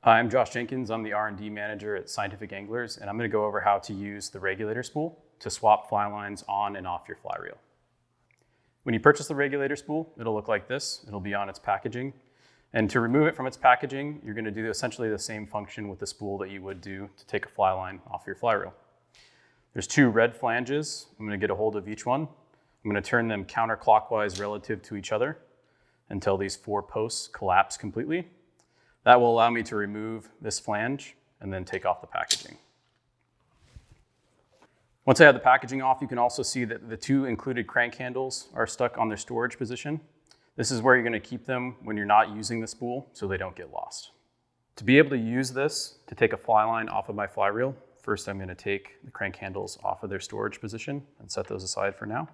Hi, I'm Josh Jenkins. I'm the R&D manager at Scientific Anglers, and I'm going to go over how to use the regulator spool to swap fly lines on and off your fly reel. When you purchase the regulator spool, it'll look like this. It'll be on its packaging. And to remove it from its packaging, you're going to do essentially the same function with the spool that you would do to take a fly line off your fly reel. There's two red flanges. I'm going to get a hold of each one. I'm going to turn them counterclockwise relative to each other until these four posts collapse completely. That will allow me to remove this flange and then take off the packaging. Once I have the packaging off, you can also see that the two included crank handles are stuck on their storage position. This is where you're going to keep them when you're not using the spool so they don't get lost. To be able to use this to take a fly line off of my fly reel, first I'm going to take the crank handles off of their storage position and set those aside for now.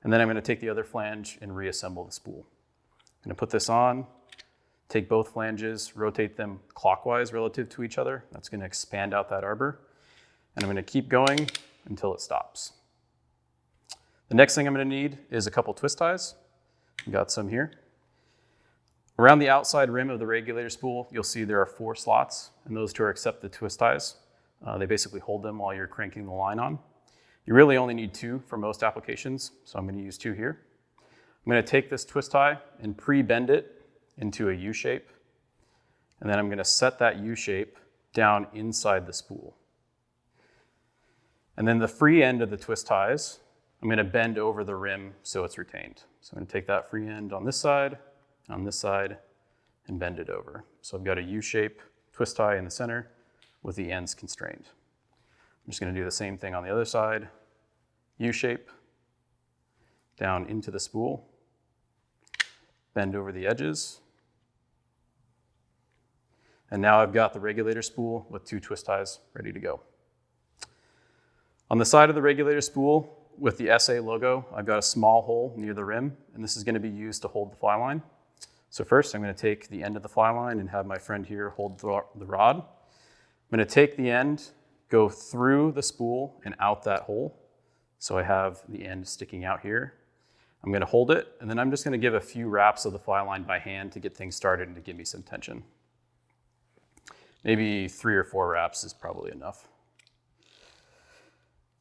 And then I'm going to take the other flange and reassemble the spool. I'm going to put this on, take both flanges, rotate them clockwise relative to each other. That's going to expand out that arbor. And I'm going to keep going until it stops. The next thing I'm going to need is a couple twist ties. I've got some here. Around the outside rim of the regulator spool, you'll see there are 4 slots, and those two are accept the twist ties. They basically hold them while you're cranking the line on. You really only need 2 for most applications, so I'm going to use 2 here. I'm going to take this twist tie and pre-bend it into a U shape, and then I'm going to set that U shape down inside the spool. And then the free end of the twist ties, I'm going to bend over the rim so it's retained. So I'm going to take that free end on this side, and bend it over. So I've got a U-shape twist tie in the center with the ends constrained. I'm just going to do the same thing on the other side. U-shape down into the spool, bend over the edges. And now I've got the regulator spool with 2 twist ties ready to go. On the side of the regulator spool with the SA logo, I've got a small hole near the rim, and this is going to be used to hold the fly line. So first I'm going to take the end of the fly line and have my friend here hold the rod. I'm going to take the end, go through the spool and out that hole. So I have the end sticking out here. I'm going to hold it, and then I'm just going to give a few wraps of the fly line by hand to get things started and to give me some tension. Maybe 3 or 4 wraps is probably enough.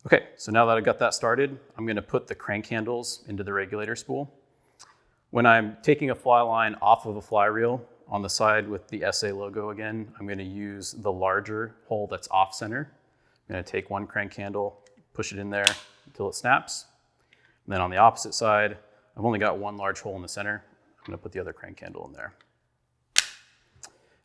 Okay, so now that I've got that started, I'm going to put the crank handles into the regulator spool. When I'm taking a fly line off of a fly reel on the side with the SA logo again, I'm going to use the larger hole that's off center. I'm going to take one crank handle, push it in there until it snaps. And then on the opposite side, I've only got one large hole in the center. I'm going to put the other crank handle in there.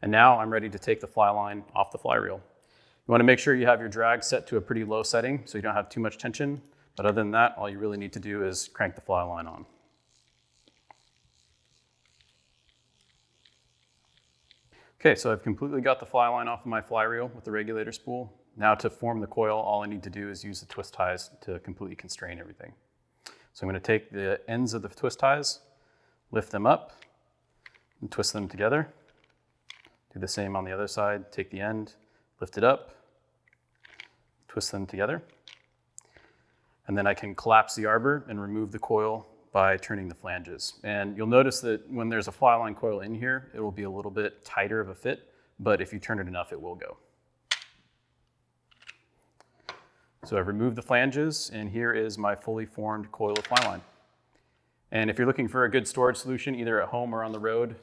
And now I'm ready to take the fly line off the fly reel. You want to make sure you have your drag set to a pretty low setting so you don't have too much tension. But other than that, all you really need to do is crank the fly line on. Okay, so I've completely got the fly line off of my fly reel with the regulator spool. Now to form the coil, all I need to do is use the twist ties to completely constrain everything. So I'm going to take the ends of the twist ties, lift them up, and twist them together. Do the same on the other side. Take the end, lift it up, twist them together. And then I can collapse the arbor and remove the coil by turning the flanges. And you'll notice that when there's a fly line coil in here, it will be a little bit tighter of a fit, but if you turn it enough, it will go. So I've removed the flanges, and here is my fully formed coil of fly line. And if you're looking for a good storage solution, either at home or on the road,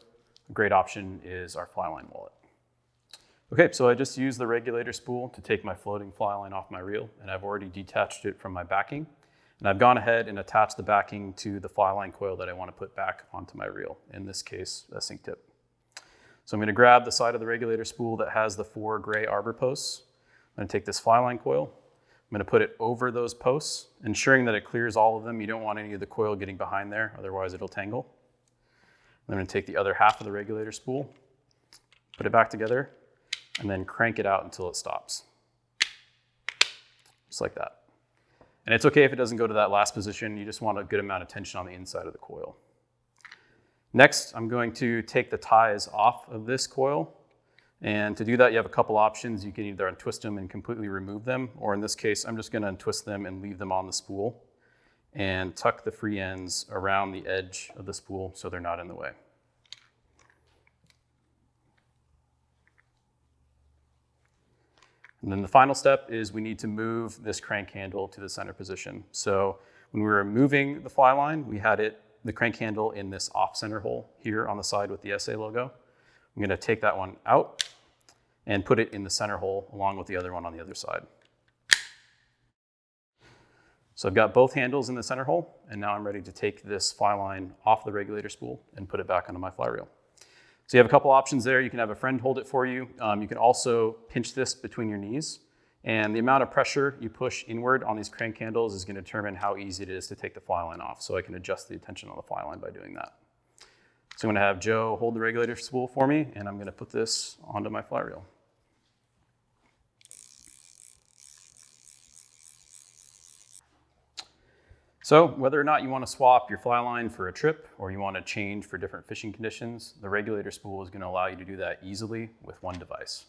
a great option is our fly line wallet. Okay, so I just used the regulator spool to take my floating fly line off my reel, and I've already detached it from my backing. And I've gone ahead and attached the backing to the fly line coil that I want to put back onto my reel, in this case, a sink tip. So I'm going to grab the side of the regulator spool that has the 4 gray arbor posts. I'm going to take this fly line coil. I'm going to put it over those posts, ensuring that it clears all of them. You don't want any of the coil getting behind there, otherwise it'll tangle. I'm going to take the other half of the regulator spool, put it back together, and then crank it out until it stops. Just like that. And it's okay if it doesn't go to that last position. You just want a good amount of tension on the inside of the coil. Next, I'm going to take the ties off of this coil. And to do that, you have a couple options. You can either untwist them and completely remove them, or in this case, I'm just going to untwist them and leave them on the spool and tuck the free ends around the edge of the spool so they're not in the way. And then the final step is we need to move this crank handle to the center position. So when we were moving the fly line, we had the crank handle in this off-center hole here on the side with the SA logo. I'm going to take that one out and put it in the center hole along with the other one on the other side. So I've got both handles in the center hole, and now I'm ready to take this fly line off the regulator spool and put it back onto my fly reel. So you have a couple options there. You can have a friend hold it for you. You can also pinch this between your knees, and the amount of pressure you push inward on these crank handles is going to determine how easy it is to take the fly line off. So I can adjust the tension on the fly line by doing that. So I'm going to have Joe hold the regulator spool for me, and I'm going to put this onto my fly reel. So whether or not you want to swap your fly line for a trip or you want to change for different fishing conditions, the regulator spool is going to allow you to do that easily with one device.